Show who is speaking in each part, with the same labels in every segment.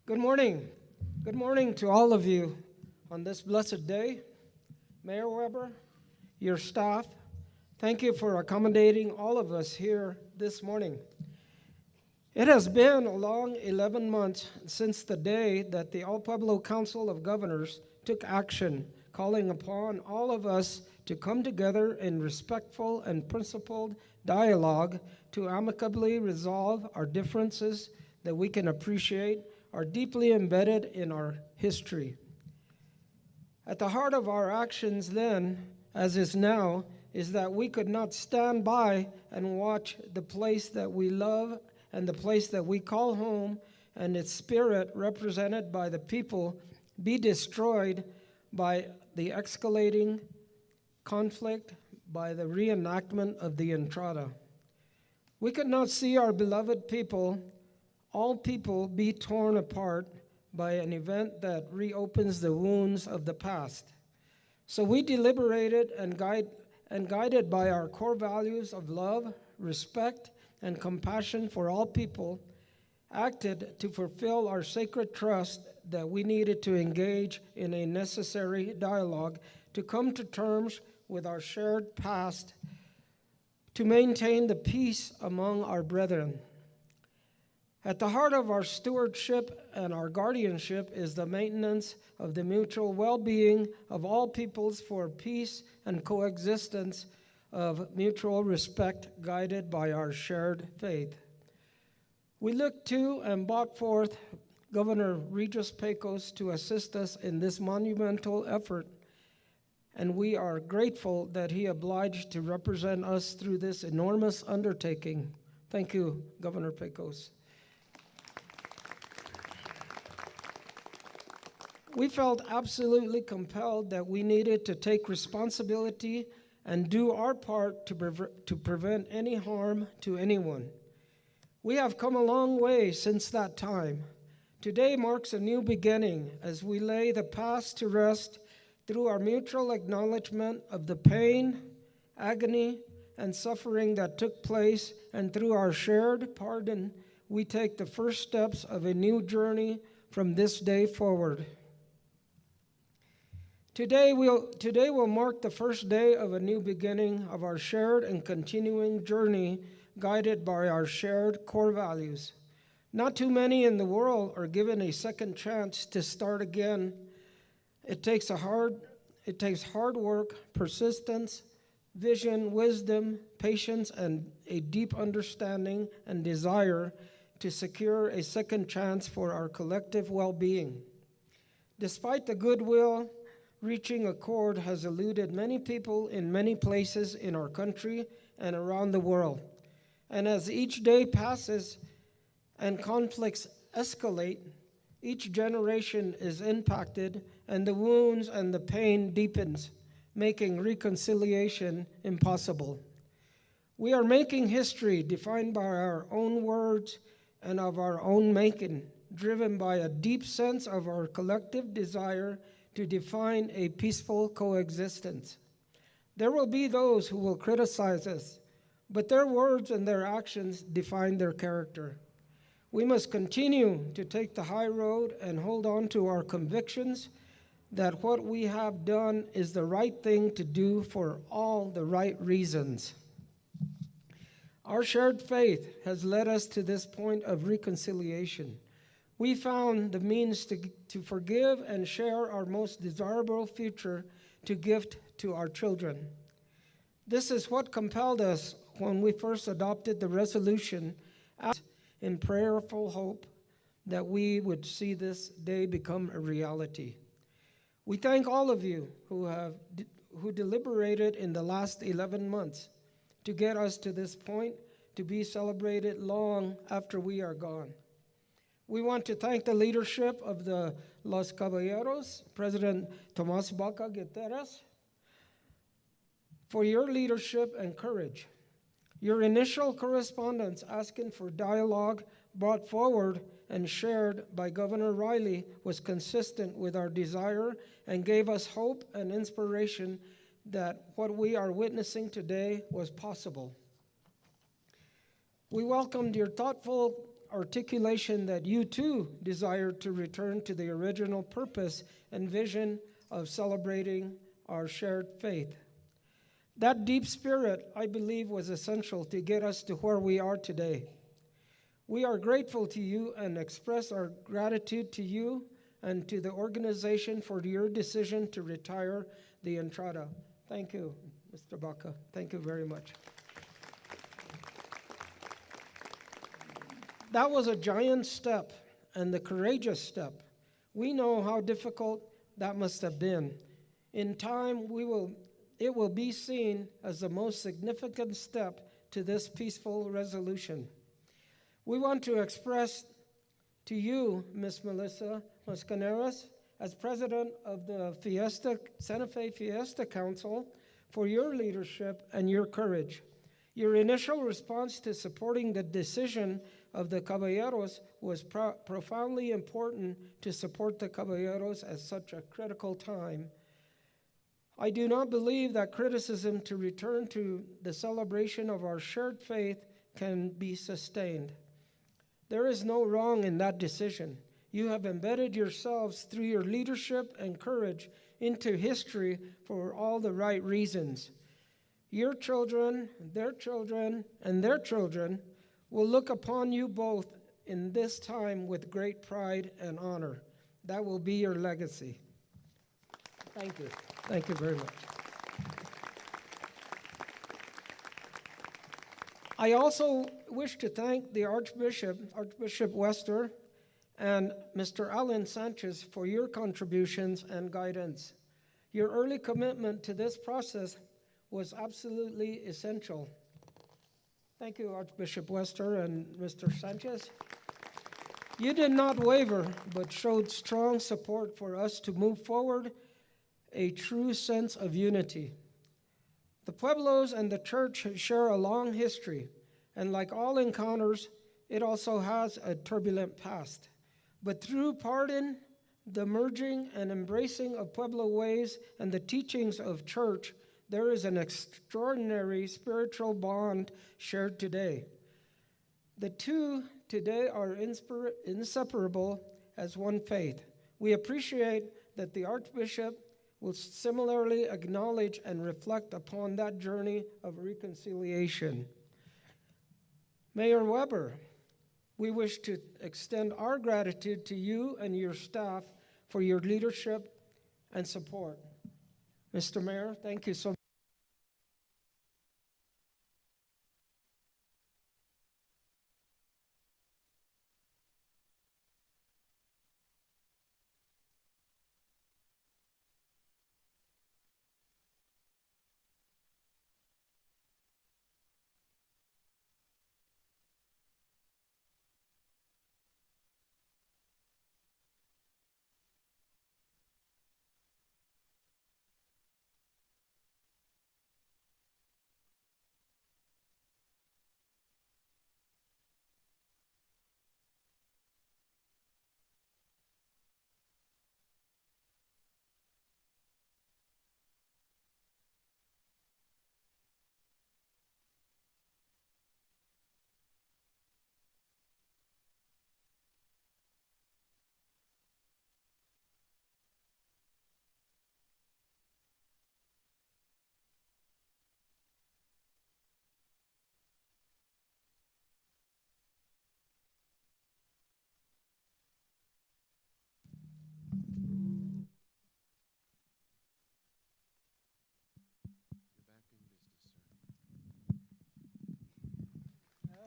Speaker 1: Good morning. Good morning to all of you on this blessed day. Mayor Weber, your staff, thank you for accommodating all of us here this morning. It has been a long 11 months since the day that the Pueblo Council of Governors took action, calling upon all of us to come together in respectful and principled dialogue to amicably resolve our differences that we can appreciate are deeply embedded in our history. At the heart of our actions then, as is now, is that we could not stand by and watch the place that we love and the place that we call home and its spirit represented by the people be destroyed by the escalating conflict, by the reenactment of the Entrada. We could not see our beloved people, all people, be torn apart by an event that reopens the wounds of the past. So we deliberated and guided by our core values of love, respect, and compassion for all people, acted to fulfill our sacred trust that we needed to engage in a necessary dialogue to come to terms with our shared past, to maintain the peace among our brethren. At the heart of our stewardship and our guardianship is the maintenance of the mutual well-being of all peoples for peace and coexistence of mutual respect guided by our shared faith. We look to and brought forth Governor Regis Pecos to assist us in this monumental effort, and we are grateful that he obliged to represent us through this enormous undertaking. Thank you, Governor Pecos. We felt absolutely compelled that we needed to take responsibility and do our part to prevent any harm to anyone. We have come a long way since that time. Today marks a new beginning as we lay the past to rest through our mutual acknowledgement of the pain, agony, and suffering that took place, and through our shared pardon, we take the first steps of a new journey from this day forward. Today will mark the first day of a new beginning of our shared and continuing journey guided by our shared core values. Not too many in the world are given a second chance to start again. It takes hard work, persistence, vision, wisdom, patience, and a deep understanding and desire to secure a second chance for our collective well-being. Despite the goodwill, reaching accord has eluded many people in many places in our country and around the world. And as each day passes and conflicts escalate, each generation is impacted and the wounds and the pain deepens, making reconciliation impossible. We are making history defined by our own words and of our own making, driven by a deep sense of our collective desire to define a peaceful coexistence. There will be those who will criticize us, but their words and their actions define their character. We must continue to take the high road and hold on to our convictions that what we have done is the right thing to do for all the right reasons. Our shared faith has led us to this point of reconciliation. We found the means to forgive and share our most desirable future to gift to our children. This is what compelled us when we first adopted the resolution in prayerful hope that we would see this day become a reality. We thank all of you who deliberated in the last 11 months to get us to this point to be celebrated long after we are gone. We want to thank the leadership of the Los Caballeros, President Tomas Baca Guterres, for your leadership and courage. Your initial correspondence asking for dialogue brought forward and shared by Governor Riley was consistent with our desire and gave us hope and inspiration that what we are witnessing today was possible. We welcomed your thoughtful articulation that you too desire to return to the original purpose and vision of celebrating our shared faith. That deep spirit, I believe, was essential to get us to where we are today. We are grateful to you and express our gratitude to you and to the organization for your decision to retire the Entrada. Thank you, Mr. Baca. Thank you very much. That was a giant step and the courageous step. We know how difficult that must have been. In time, it will be seen as the most significant step to this peaceful resolution. We want to express to you, Ms. Melissa Mascaneras, as president of the Santa Fe Fiesta Council, for your leadership and your courage. Your initial response to supporting the decision of the Caballeros was profoundly important to support the Caballeros at such a critical time. I do not believe that criticism to return to the celebration of our shared faith can be sustained. There is no wrong in that decision. You have embedded yourselves through your leadership and courage into history for all the right reasons. Your children, their children, and their children will look upon you both in this time with great pride and honor. That will be your legacy. Thank you. Thank you very much. I also wish to thank the Archbishop Wester, and Mr. Alan Sanchez for your contributions and guidance. Your early commitment to this process was absolutely essential. Thank you, Archbishop Wester and Mr. Sanchez. You did not waver, but showed strong support for us to move forward, a true sense of unity. The Pueblos and the church share a long history, and like all encounters, it also has a turbulent past. But through pardon, the merging and embracing of Pueblo ways and the teachings of church, there is an extraordinary spiritual bond shared today. The two today are inseparable as one faith. We appreciate that the Archbishop will similarly acknowledge and reflect upon that journey of reconciliation. Mayor Weber, we wish to extend our gratitude to you and your staff for your leadership and support. Mr. Mayor, thank you so much.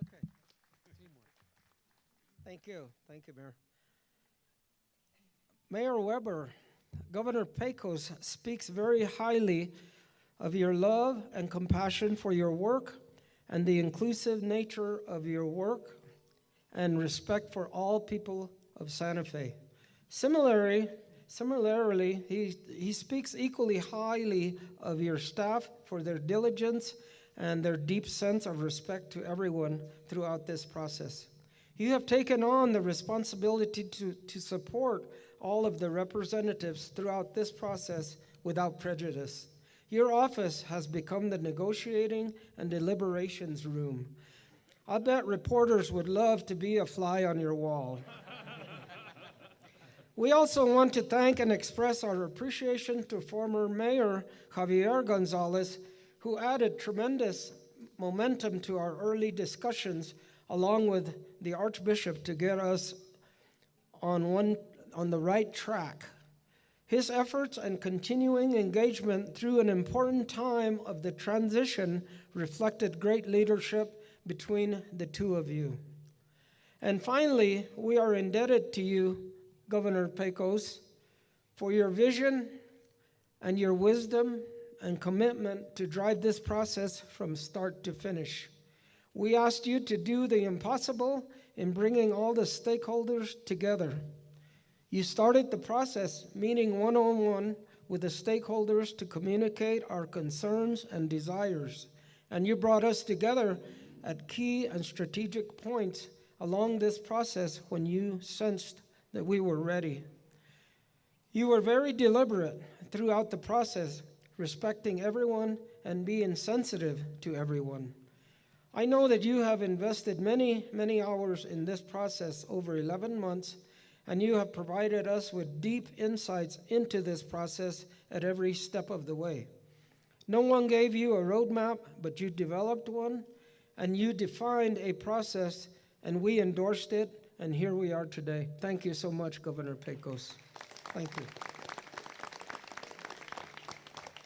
Speaker 1: Okay. Teamwork. Thank you. Thank you, Mayor. Mayor Weber, Governor Pecos speaks very highly of your love and compassion for your work and the inclusive nature of your work and respect for all people of Santa Fe. Similarly, he speaks equally highly of your staff for their diligence and their deep sense of respect to everyone throughout this process. You have taken on the responsibility to support all of the representatives throughout this process without prejudice. Your office has become the negotiating and deliberations room. I bet reporters would love to be a fly on your wall. We also want to thank and express our appreciation to former Mayor Javier Gonzalez, who added tremendous momentum to our early discussions, along with the Archbishop, to get us on the right track. His efforts and continuing engagement through an important time of the transition reflected great leadership between the two of you. And finally, we are indebted to you, Governor Pecos, for your vision and your wisdom and commitment to drive this process from start to finish. We asked you to do the impossible in bringing all the stakeholders together. You started the process meeting one-on-one with the stakeholders to communicate our concerns and desires, and you brought us together at key and strategic points along this process when you sensed that we were ready. You were very deliberate throughout the process, respecting everyone and being sensitive to everyone. I know that you have invested many, many hours in this process over 11 months, and you have provided us with deep insights into this process at every step of the way. No one gave you a roadmap, but you developed one, and you defined a process, and we endorsed it, and here we are today. Thank you so much, Governor Pecos. Thank you.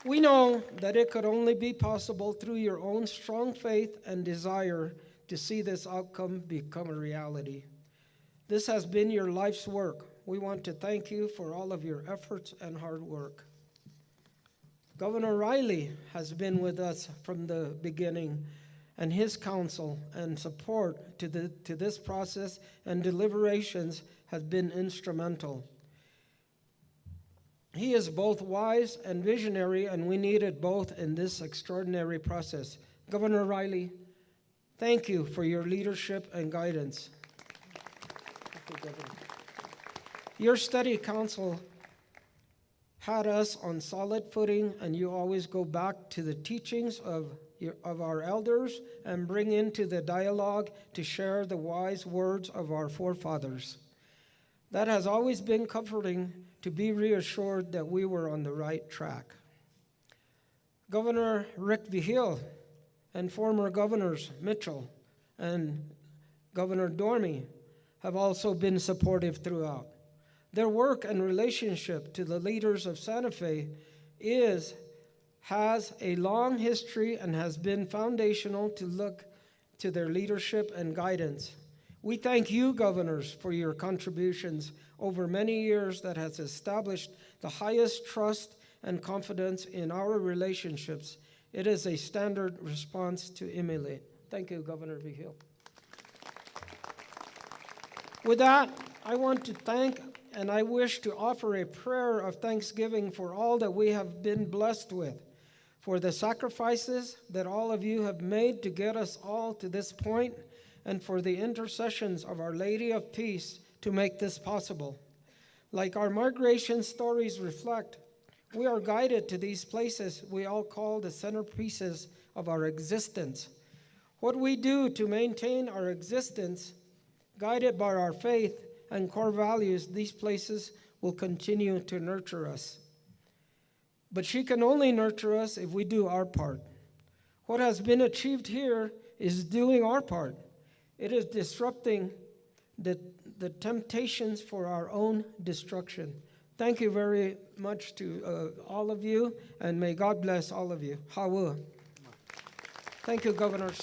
Speaker 1: We know that it could only be possible through your own strong faith and desire to see this outcome become a reality. This has been your life's work. We want to thank you for all of your efforts and hard work. Governor Riley has been with us from the beginning, and his counsel and support to this process and deliberations has been instrumental. He is both wise and visionary, and we needed both in this extraordinary process. Governor Riley, thank you for your leadership and guidance. Thank you, Governor. Your steady counsel had us on solid footing, and you always go back to the teachings of our elders and bring into the dialogue to share the wise words of our forefathers. That has always been comforting to be reassured that we were on the right track. Governor Rick Vigil and former governors Mitchell and Governor Dormy have also been supportive throughout. Their work and relationship to the leaders of Santa Fe has a long history and has been foundational to look to their leadership and guidance. We thank you, governors, for your contributions over many years that has established the highest trust and confidence in our relationships. It is a standard response to emulate. Thank you, Governor Vigil. With that, I want to thank and I wish to offer a prayer of thanksgiving for all that we have been blessed with, for the sacrifices that all of you have made to get us all to this point, and for the intercessions of Our Lady of Peace to make this possible. Like our migration stories reflect, we are guided to these places we all call the centerpieces of our existence. What we do to maintain our existence, guided by our faith and core values, these places will continue to nurture us. But she can only nurture us if we do our part. What has been achieved here is doing our part. It is disrupting the temptations for our own destruction. Thank you very much to all of you, and may God bless all of you. Hawa. Thank you, governors.